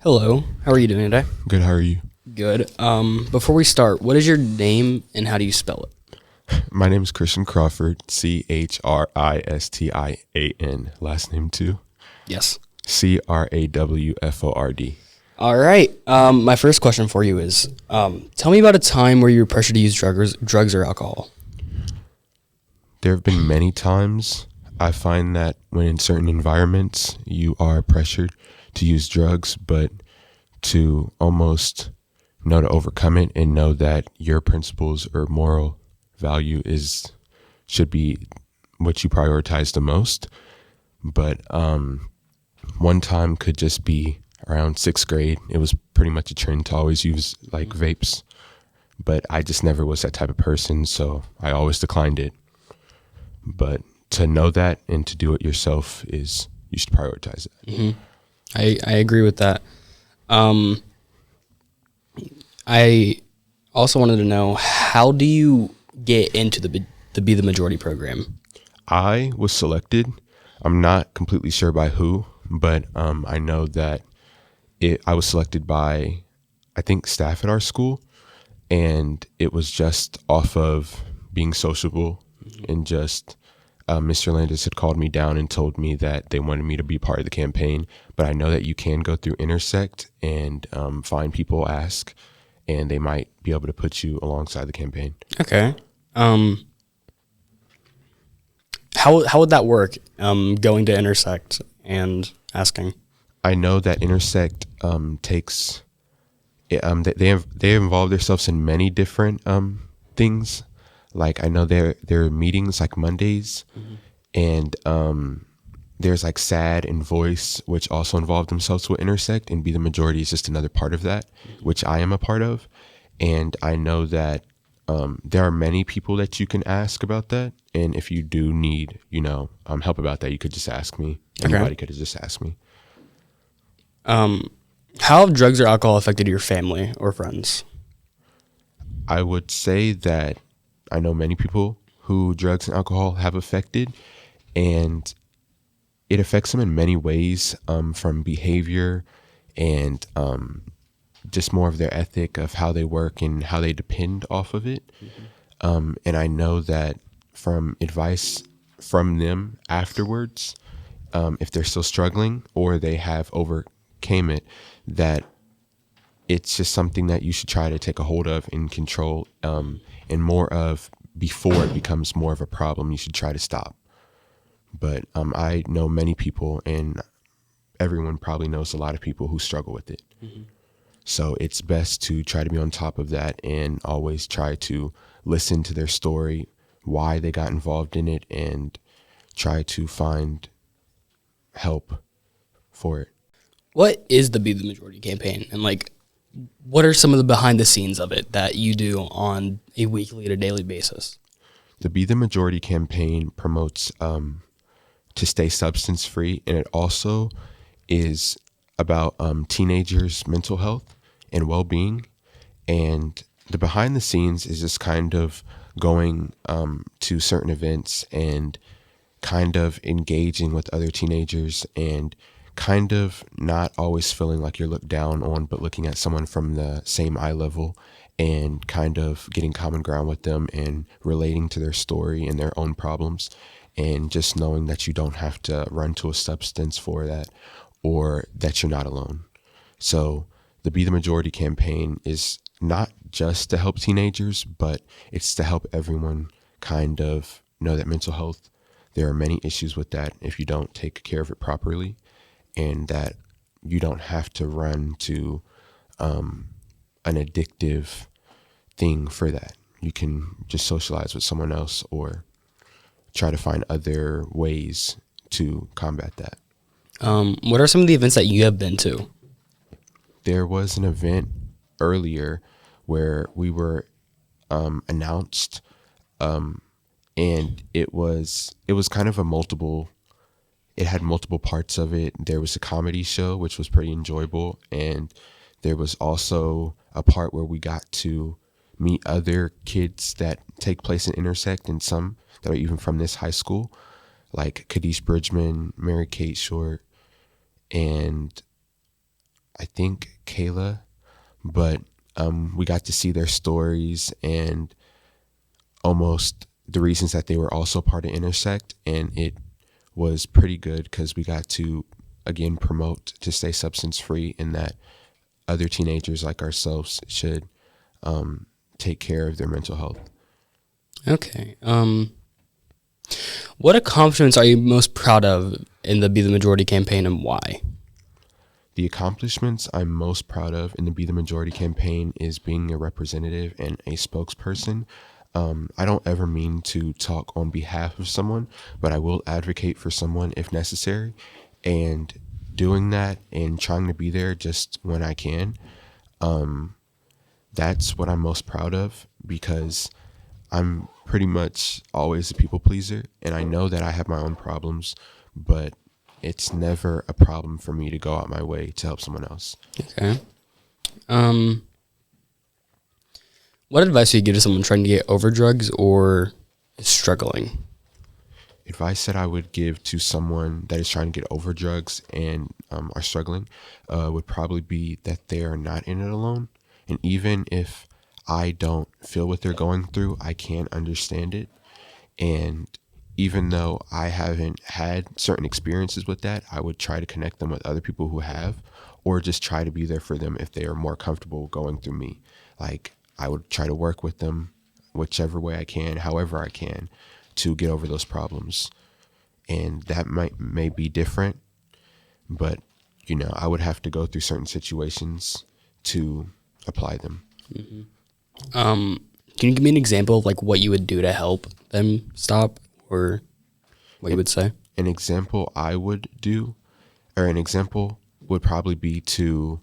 Hello, how are you doing today? Good, how are you? Good. Before we start, what is your name and how do you spell it? My name is Christian Crawford, Christian. Last name too. Yes. Crawford. All right. My first question for you is, tell me about a time where you were pressured to use drugs or alcohol. There have been many times. I find that when in certain environments you are pressured to use drugs, but to almost know to overcome it and know that your principles or moral value should be what you prioritize the most. But one time could just be around 6th grade. It was pretty much a trend to always use like vapes, but I just never was that type of person, so I always declined it. But to know that and to do it yourself you should prioritize it. Mm-hmm. I agree with that. I also wanted to know, how do you get into the Be the Majority program? I was selected. I'm not completely sure by who, but I know that I was selected by, I think, staff at our school, and it was just off of being sociable and just Mr. Landis had called me down and told me that they wanted me to be part of the campaign, but I know that you can go through Intersect and find people, ask, and they might be able to put you alongside the campaign. Okay. How would that work, going to Intersect and asking? I know that Intersect takes, they involve themselves in many different things. Like I know there are meetings like Mondays, and there's like SAD and Voice, which also involve themselves with Intersect, and Be the Majority is just another part of that, which I am a part of. And I know that there are many people that you can ask about that, and if you do need help about that, you could just ask me. Anybody could just ask me. How have drugs or alcohol affected your family or friends? I would say that I know many people who drugs and alcohol have affected, and it affects them in many ways, from behavior and just more of their ethic of how they work and how they depend off of it. And I know that from advice from them afterwards, if they're still struggling or they have overcame it, that it's just something that you should try to take a hold of and control, and more of before it becomes more of a problem, you should try to stop. But I know many people, and everyone probably knows a lot of people who struggle with it. So it's best to try to be on top of that and always try to listen to their story, why they got involved in it, and try to find help for it. What is the Be the Majority campaign? And what are some of the behind the scenes of it that you do on a weekly to daily basis? The Be the Majority campaign promotes to stay substance free, and it also is about teenagers' mental health and well-being. And the behind the scenes is just kind of going to certain events and kind of engaging with other teenagers and kind of not always feeling like you're looked down on, but looking at someone from the same eye level and kind of getting common ground with them and relating to their story and their own problems, and just knowing that you don't have to run to a substance for that, or that you're not alone. So the Be the Majority campaign is not just to help teenagers, but it's to help everyone kind of know that mental health, there are many issues with that if you don't take care of it properly, and that you don't have to run to an addictive thing for that. You can just socialize with someone else or try to find other ways to combat that. What are some of the events that you have been to? There was an event earlier where we were announced, and it was kind of it had multiple parts of it. There was a comedy show, which was pretty enjoyable, and there was also a part where we got to meet other kids that take place in Intersect, and some that are even from this high school, like Kadish Bridgman, Mary Kate Short, and I think Kayla, but we got to see their stories and almost the reasons that they were also part of Intersect, and it was pretty good because we got to again promote to stay substance free, and that other teenagers like ourselves should take care of their mental health. Okay. What accomplishments are you most proud of in the Be the Majority campaign, and why? The accomplishments I'm most proud of in the Be the Majority campaign is being a representative and a spokesperson. I don't ever mean to talk on behalf of someone, but I will advocate for someone if necessary. And doing that and trying to be there just when I can, that's what I'm most proud of, because I'm pretty much always a people pleaser, and I know that I have my own problems, but it's never a problem for me to go out my way to help someone else. Okay. What advice do you give to someone trying to get over drugs or is struggling? Advice that I would give to someone that is trying to get over drugs and are struggling would probably be that they are not in it alone. And even if I don't feel what they're going through, I can understand it. And even though I haven't had certain experiences with that, I would try to connect them with other people who have, or just try to be there for them if they are more comfortable going through me. Like, I would try to work with them whichever way I can, however I can, to get over those problems. And that may be different, but, you know, I would have to go through certain situations to apply them. Mm-hmm. Can you give me an example of like what you would do to help them stop, or what you would say? An example I would do, or an example would probably be to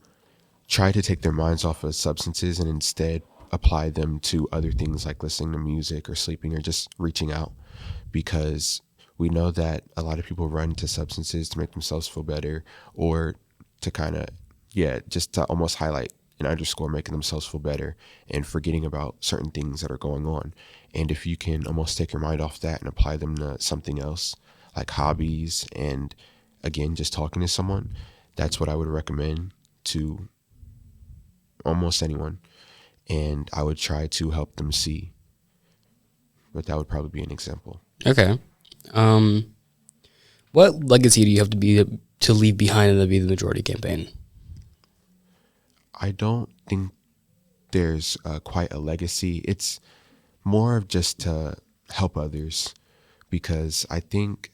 try to take their minds off of substances and instead apply them to other things like listening to music or sleeping or just reaching out, because we know that a lot of people run to substances to make themselves feel better, or to kind of, just to almost highlight and underscore making themselves feel better and forgetting about certain things that are going on. And if you can almost take your mind off that and apply them to something else, like hobbies, and again, just talking to someone, that's what I would recommend to almost anyone. And I would try to help them see. But that would probably be an example. Okay. What legacy do you have to leave behind in the Be the Majority campaign? I don't think there's quite a legacy. It's more of just to help others, because I think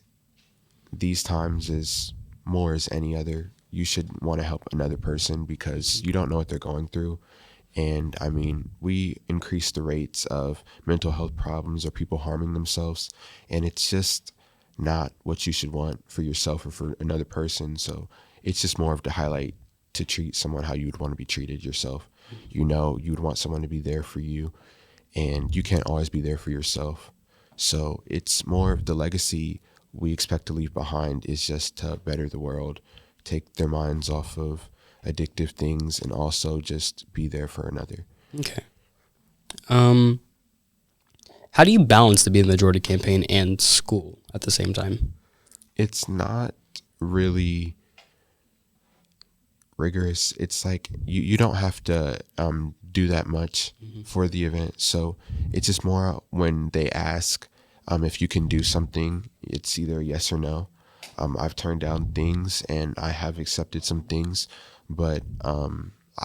these times is more as any other. You should want to help another person because you don't know what they're going through. And I mean, we increase the rates of mental health problems or people harming themselves, and it's just not what you should want for yourself or for another person. So it's just more of the highlight to treat someone how you would want to be treated yourself. You know, you'd want someone to be there for you, and you can't always be there for yourself. So it's more of the legacy we expect to leave behind is just to better the world, take their minds off of addictive things, and also just be there for another. Okay. How do you balance the Be the Majority campaign and school at the same time? It's not really rigorous. It's like you don't have to do that much for the event. So it's just more when they ask if you can do something, it's either yes or no. I've turned down things and I have accepted some things, but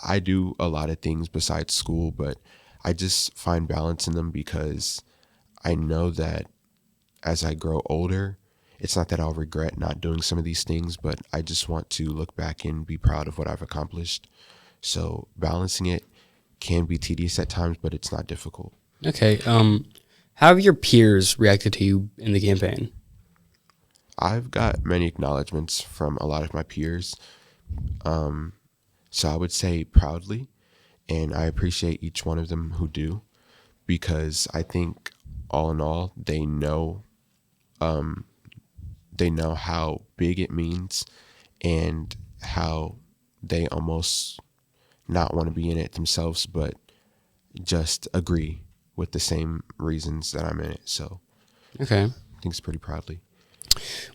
I do a lot of things besides school, but I just find balance in them because I know that as I grow older, it's not that I'll regret not doing some of these things, but I just want to look back and be proud of what I've accomplished. So balancing it can be tedious at times, but it's not difficult. Okay. How have your peers reacted to you in the campaign? I've got many acknowledgments from a lot of my peers. So I would say proudly, and I appreciate each one of them who do, because I think all in all, they know how big it means and how they almost not want to be in it themselves, but just agree with the same reasons that I'm in it. So Okay. I think it's pretty proudly.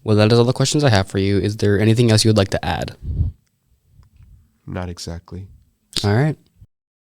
Well, that is all the questions I have for you. Is there anything else you would like to add? not exactly. All right.